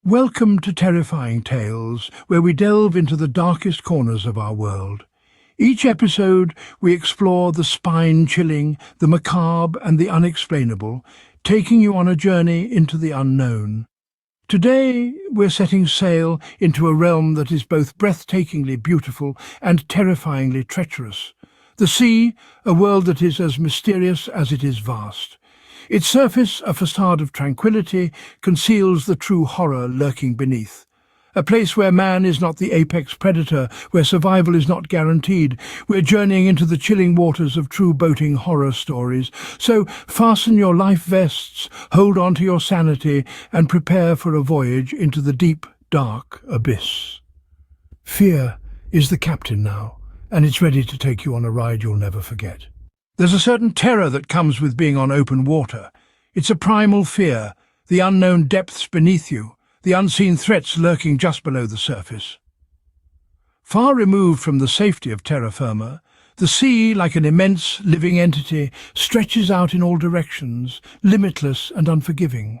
Welcome to Terrifying Tales, where we delve into the darkest corners of our world. Each episode, we explore the spine-chilling, the macabre and the unexplainable, taking you on a journey into the unknown. Today, we're setting sail into a realm that is both breathtakingly beautiful and terrifyingly treacherous. The sea, a world that is as mysterious as it is vast. Its surface, a facade of tranquility, conceals the true horror lurking beneath. A place where man is not the apex predator, where survival is not guaranteed. We're journeying into the chilling waters of true boating horror stories. So fasten your life vests, hold on to your sanity, and prepare for a voyage into the deep, dark abyss. Fear is the captain now, and it's ready to take you on a ride you'll never forget. There's a certain terror that comes with being on open water. It's a primal fear, the unknown depths beneath you, the unseen threats lurking just below the surface. Far removed from the safety of terra firma, the sea, like an immense living entity, stretches out in all directions, limitless and unforgiving.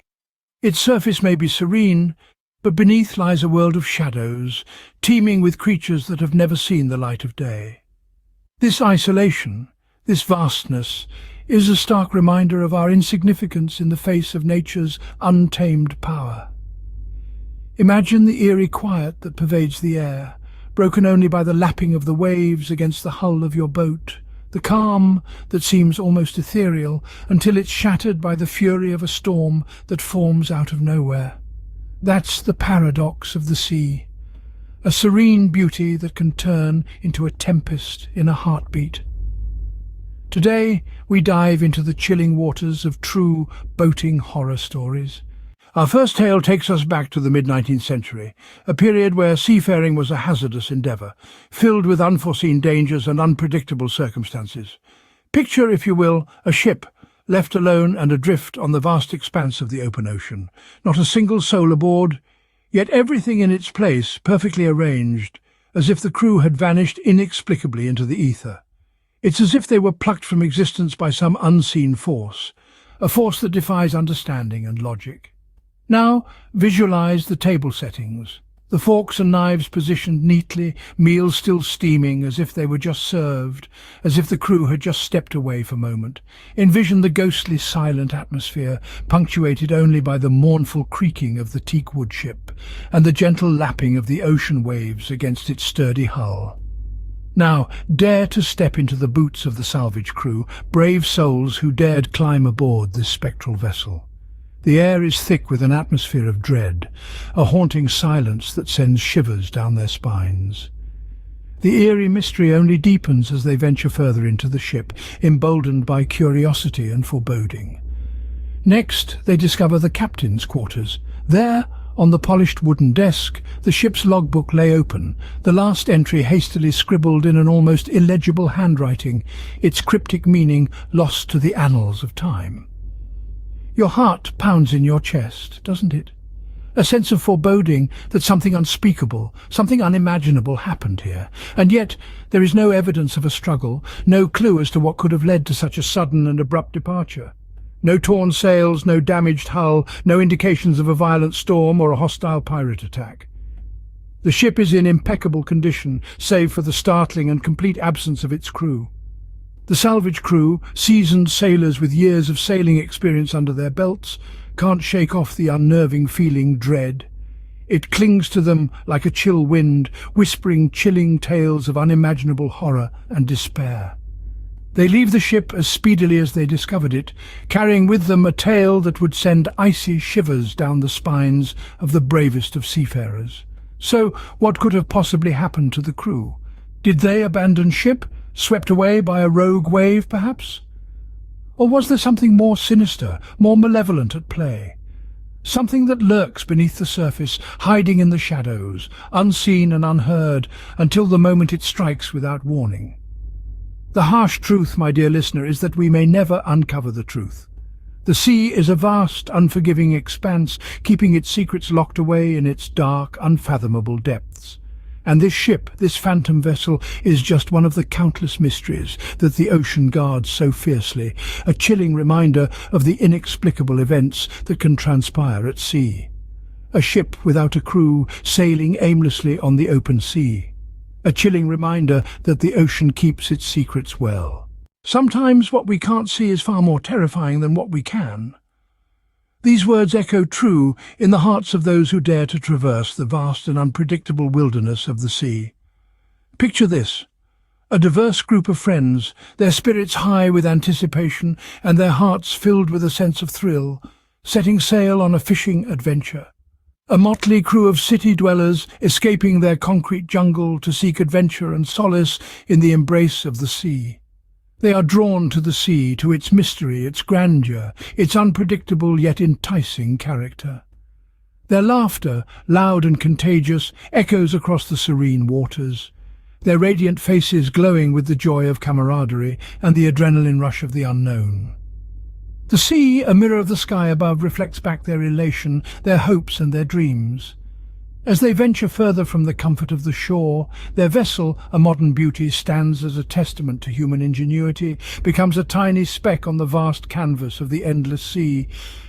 Its surface may be serene, but beneath lies a world of shadows, teeming with creatures that have never seen the light of day. This isolation, this vastness, is a stark reminder of our insignificance in the face of nature's untamed power. Imagine the eerie quiet that pervades the air, broken only by the lapping of the waves against the hull of your boat, the calm that seems almost ethereal until it's shattered by the fury of a storm that forms out of nowhere. That's the paradox of the sea, a serene beauty that can turn into a tempest in a heartbeat. Today, we dive into the chilling waters of true boating horror stories. Our first tale takes us back to the mid-19th century, a period where seafaring was a hazardous endeavour, filled with unforeseen dangers and unpredictable circumstances. Picture, if you will, a ship left alone and adrift on the vast expanse of the open ocean. Not a single soul aboard, yet everything in its place perfectly arranged, as if the crew had vanished inexplicably into the ether. It's as if they were plucked from existence by some unseen force, a force that defies understanding and logic. Now, visualize the table settings. The forks and knives positioned neatly, meals still steaming as if they were just served, as if the crew had just stepped away for a moment. Envision the ghostly silent atmosphere, punctuated only by the mournful creaking of the teakwood ship and the gentle lapping of the ocean waves against its sturdy hull. Now, dare to step into the boots of the salvage crew, brave souls who dared climb aboard this spectral vessel. The air is thick with an atmosphere of dread, a haunting silence that sends shivers down their spines. The eerie mystery only deepens as they venture further into the ship, emboldened by curiosity and foreboding. Next, they discover the captain's quarters. There, on the polished wooden desk, the ship's logbook lay open, the last entry hastily scribbled in an almost illegible handwriting, its cryptic meaning lost to the annals of time. Your heart pounds in your chest, doesn't it? A sense of foreboding that something unspeakable, something unimaginable happened here, and yet there is no evidence of a struggle, no clue as to what could have led to such a sudden and abrupt departure. No torn sails, no damaged hull, no indications of a violent storm or a hostile pirate attack. The ship is in impeccable condition, save for the startling and complete absence of its crew. The salvage crew, seasoned sailors with years of sailing experience under their belts, can't shake off the unnerving feeling dread. It clings to them like a chill wind, whispering chilling tales of unimaginable horror and despair. They leave the ship as speedily as they discovered it, carrying with them a tale that would send icy shivers down the spines of the bravest of seafarers. So, what could have possibly happened to the crew? Did they abandon ship, swept away by a rogue wave, perhaps? Or was there something more sinister, more malevolent at play? Something that lurks beneath the surface, hiding in the shadows, unseen and unheard, until the moment it strikes without warning. The harsh truth, my dear listener, is that we may never uncover the truth. The sea is a vast, unforgiving expanse, keeping its secrets locked away in its dark, unfathomable depths. And this ship, this phantom vessel, is just one of the countless mysteries that the ocean guards so fiercely, a chilling reminder of the inexplicable events that can transpire at sea. a ship without a crew sailing aimlessly on the open sea. A chilling reminder that the ocean keeps its secrets well. Sometimes what we can't see is far more terrifying than what we can. These words echo true in the hearts of those who dare to traverse the vast and unpredictable wilderness of the sea. Picture this: a diverse group of friends, their spirits high with anticipation and their hearts filled with a sense of thrill, setting sail on a fishing adventure. A motley crew of city dwellers escaping their concrete jungle to seek adventure and solace in the embrace of the sea. They are drawn to the sea, to its mystery, its grandeur, its unpredictable yet enticing character. Their laughter, loud and contagious, echoes across the serene waters, their radiant faces glowing with the joy of camaraderie and the adrenaline rush of the unknown. The sea, a mirror of the sky above, reflects back their elation, their hopes and their dreams. As they venture further from the comfort of the shore, their vessel, a modern beauty, stands as a testament to human ingenuity, becomes a tiny speck on the vast canvas of the endless sea.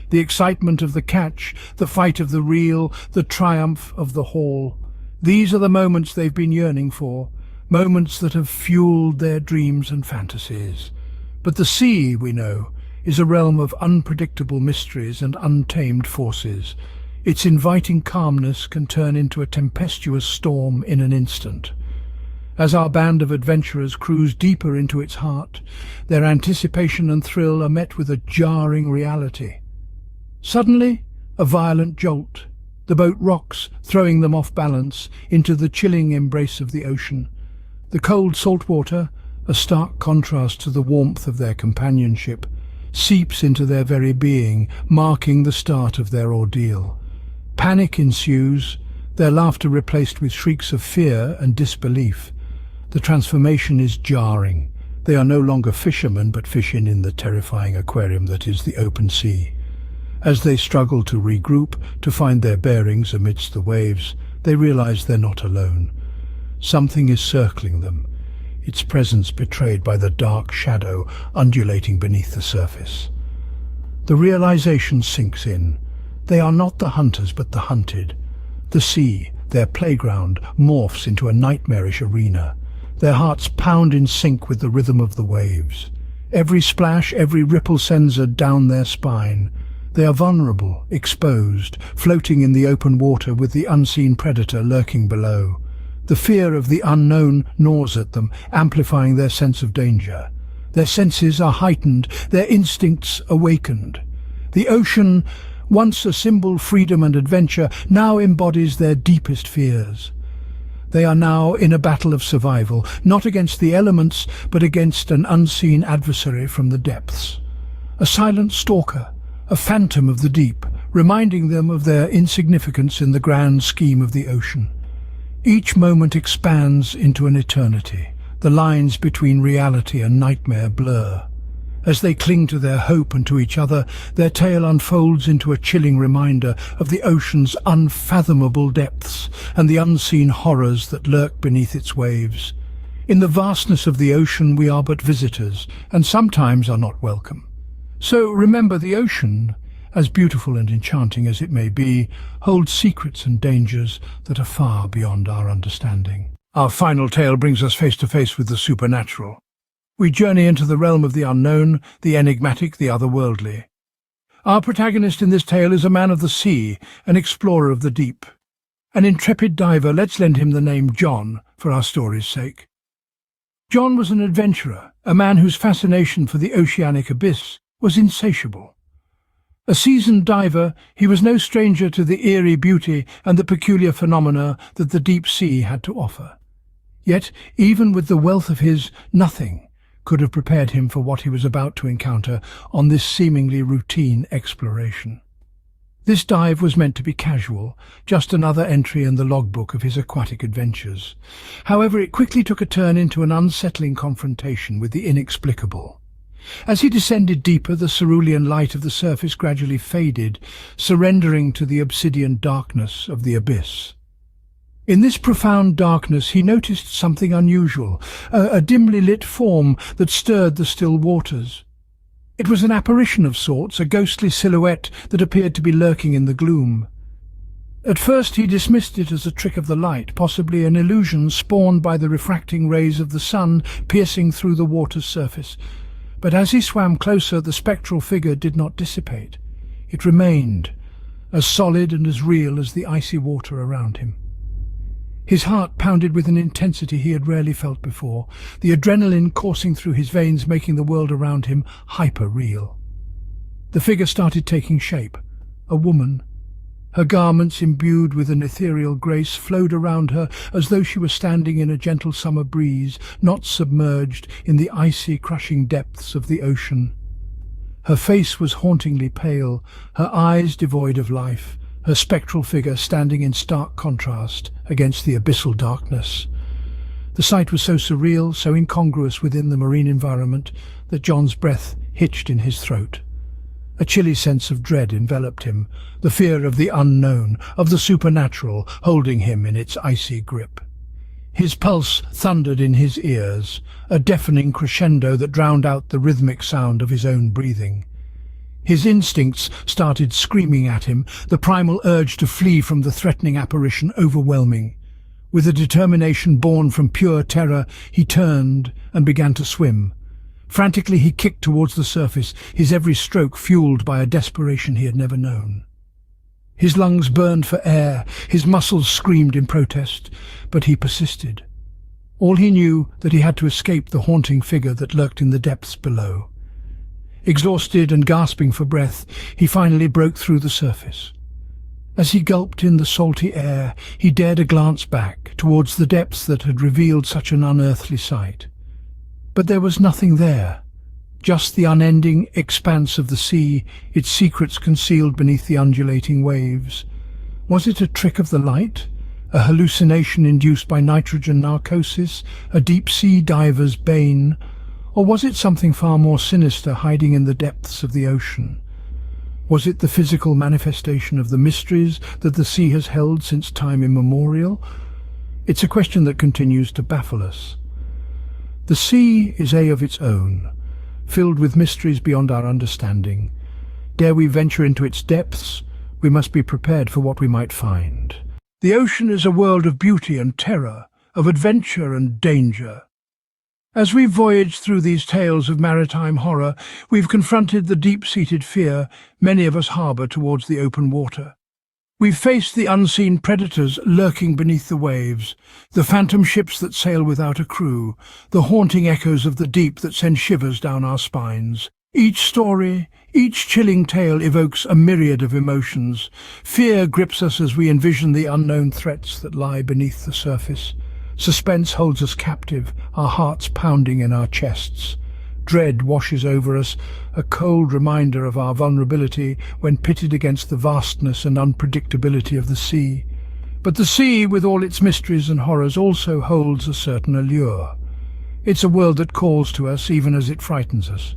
The excitement of the catch, the fight of the reel, the triumph of the haul. These are the moments they've been yearning for, moments that have fueled their dreams and fantasies. But the sea, we know, is a realm of unpredictable mysteries and untamed forces. Its inviting calmness can turn into a tempestuous storm in an instant. As our band of adventurers cruise deeper into its heart, their anticipation and thrill are met with a jarring reality. Suddenly, a violent jolt. The boat rocks, throwing them off balance into the chilling embrace of the ocean. The cold salt water, a stark contrast to the warmth of their companionship, seeps into their very being, marking the start of their ordeal. Panic ensues, their laughter replaced with shrieks of fear and disbelief. The transformation is jarring. They are no longer fishermen, but fish in the terrifying aquarium that is the open sea. As they struggle to regroup, to find their bearings amidst the waves, they realize they're not alone. Something is circling them, its presence betrayed by the dark shadow undulating beneath the surface. The realization sinks in. They are not the hunters but the hunted. The sea, their playground, morphs into a nightmarish arena. Their hearts pound in sync with the rhythm of the waves. Every splash, every ripple sends a down their spine. They are vulnerable, exposed, floating in the open water with the unseen predator lurking below. The fear of the unknown gnaws at them, amplifying their sense of danger. Their senses are heightened, their instincts awakened. The ocean, once a symbol of freedom and adventure, now embodies their deepest fears. They are now in a battle of survival, not against the elements, but against an unseen adversary from the depths. A silent stalker, a phantom of the deep, reminding them of their insignificance in the grand scheme of the ocean. Each moment expands into an eternity. The lines between reality and nightmare blur. As they cling to their hope and to each other, their tale unfolds into a chilling reminder of the ocean's unfathomable depths and the unseen horrors that lurk beneath its waves. In the vastness of the ocean we are but visitors, and sometimes are not welcome. So remember, the ocean, as beautiful and enchanting as it may be, holds secrets and dangers that are far beyond our understanding. Our final tale brings us face to face with the supernatural. We journey into the realm of the unknown, the enigmatic, the otherworldly. Our protagonist in this tale is a man of the sea, an explorer of the deep. An intrepid diver, let's lend him the name John for our story's sake. John was an adventurer, a man whose fascination for the oceanic abyss was insatiable. A seasoned diver, he was no stranger to the eerie beauty and the peculiar phenomena that the deep sea had to offer. Yet, even with the wealth of his, nothing could have prepared him for what he was about to encounter on this seemingly routine exploration. This dive was meant to be casual, just another entry in the logbook of his aquatic adventures. However, it quickly took a turn into an unsettling confrontation with the inexplicable. As he descended deeper, the cerulean light of the surface gradually faded, surrendering to the obsidian darkness of the abyss. In this profound darkness he noticed something unusual, a dimly lit form that stirred the still waters. It was an apparition of sorts, a ghostly silhouette that appeared to be lurking in the gloom. At first he dismissed it as a trick of the light, possibly an illusion spawned by the refracting rays of the sun piercing through the water's surface. But as he swam closer, the spectral figure did not dissipate. It remained, as solid and as real as the icy water around him. His heart pounded with an intensity he had rarely felt before, the adrenaline coursing through his veins making the world around him hyper-real. The figure started taking shape, a woman. Her garments, imbued with an ethereal grace, flowed around her as though she were standing in a gentle summer breeze, not submerged in the icy, crushing depths of the ocean. Her face was hauntingly pale, her eyes devoid of life, her spectral figure standing in stark contrast against the abyssal darkness. The sight was so surreal, so incongruous within the marine environment, that John's breath hitched in his throat. A chilly sense of dread enveloped him, the fear of the unknown, of the supernatural, holding him in its icy grip. His pulse thundered in his ears, a deafening crescendo that drowned out the rhythmic sound of his own breathing. His instincts started screaming at him, the primal urge to flee from the threatening apparition overwhelming. With a determination born from pure terror, he turned and began to swim. Frantically he kicked towards the surface, his every stroke fueled by a desperation he had never known. His lungs burned for air, his muscles screamed in protest, but he persisted. All he knew that he had to escape the haunting figure that lurked in the depths below. Exhausted and gasping for breath, he finally broke through the surface. As he gulped in the salty air, he dared a glance back towards the depths that had revealed such an unearthly sight. But there was nothing there, just the unending expanse of the sea, its secrets concealed beneath the undulating waves. Was it a trick of the light? A hallucination induced by nitrogen narcosis? A deep-sea diver's bane? Or was it something far more sinister hiding in the depths of the ocean? Was it the physical manifestation of the mysteries that the sea has held since time immemorial? It's a question that continues to baffle us. The sea is of its own, filled with mysteries beyond our understanding. Dare we venture into its depths, we must be prepared for what we might find. The ocean is a world of beauty and terror, of adventure and danger. As we've voyaged through these tales of maritime horror, we've confronted the deep-seated fear many of us harbour towards the open water. We've faced the unseen predators lurking beneath the waves, the phantom ships that sail without a crew, the haunting echoes of the deep that send shivers down our spines. Each story, each chilling tale evokes a myriad of emotions. Fear grips us as we envision the unknown threats that lie beneath the surface. Suspense holds us captive, our hearts pounding in our chests. Dread washes over us, a cold reminder of our vulnerability when pitted against the vastness and unpredictability of the sea. But the sea, with all its mysteries and horrors, also holds a certain allure. It's a world that calls to us even as it frightens us.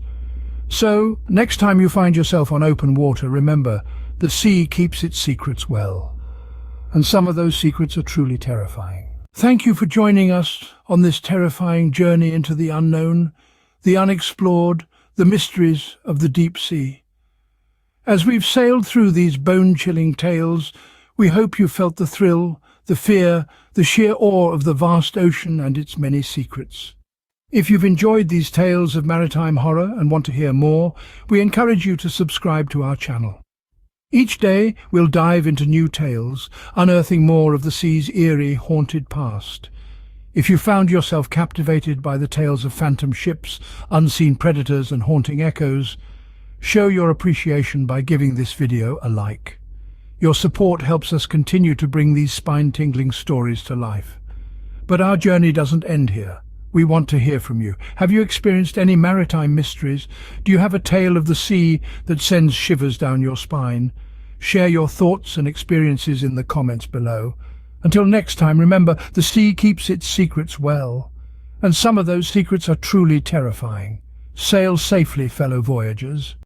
So, next time you find yourself on open water, remember, the sea keeps its secrets well. And some of those secrets are truly terrifying. Thank you for joining us on this terrifying journey into the unknown, the unexplored, the mysteries of the deep sea. As we've sailed through these bone-chilling tales, we hope you felt the thrill, the fear, the sheer awe of the vast ocean and its many secrets. If you've enjoyed these tales of maritime horror and want to hear more, we encourage you to subscribe to our channel. Each day we'll dive into new tales, unearthing more of the sea's eerie, haunted past. If you found yourself captivated by the tales of phantom ships, unseen predators and haunting echoes, show your appreciation by giving this video a like. Your support helps us continue to bring these spine-tingling stories to life. But our journey doesn't end here. We want to hear from you. Have you experienced any maritime mysteries? Do you have a tale of the sea that sends shivers down your spine? Share your thoughts and experiences in the comments below. Until next time, remember, the sea keeps its secrets well, and some of those secrets are truly terrifying. Sail safely, fellow voyagers.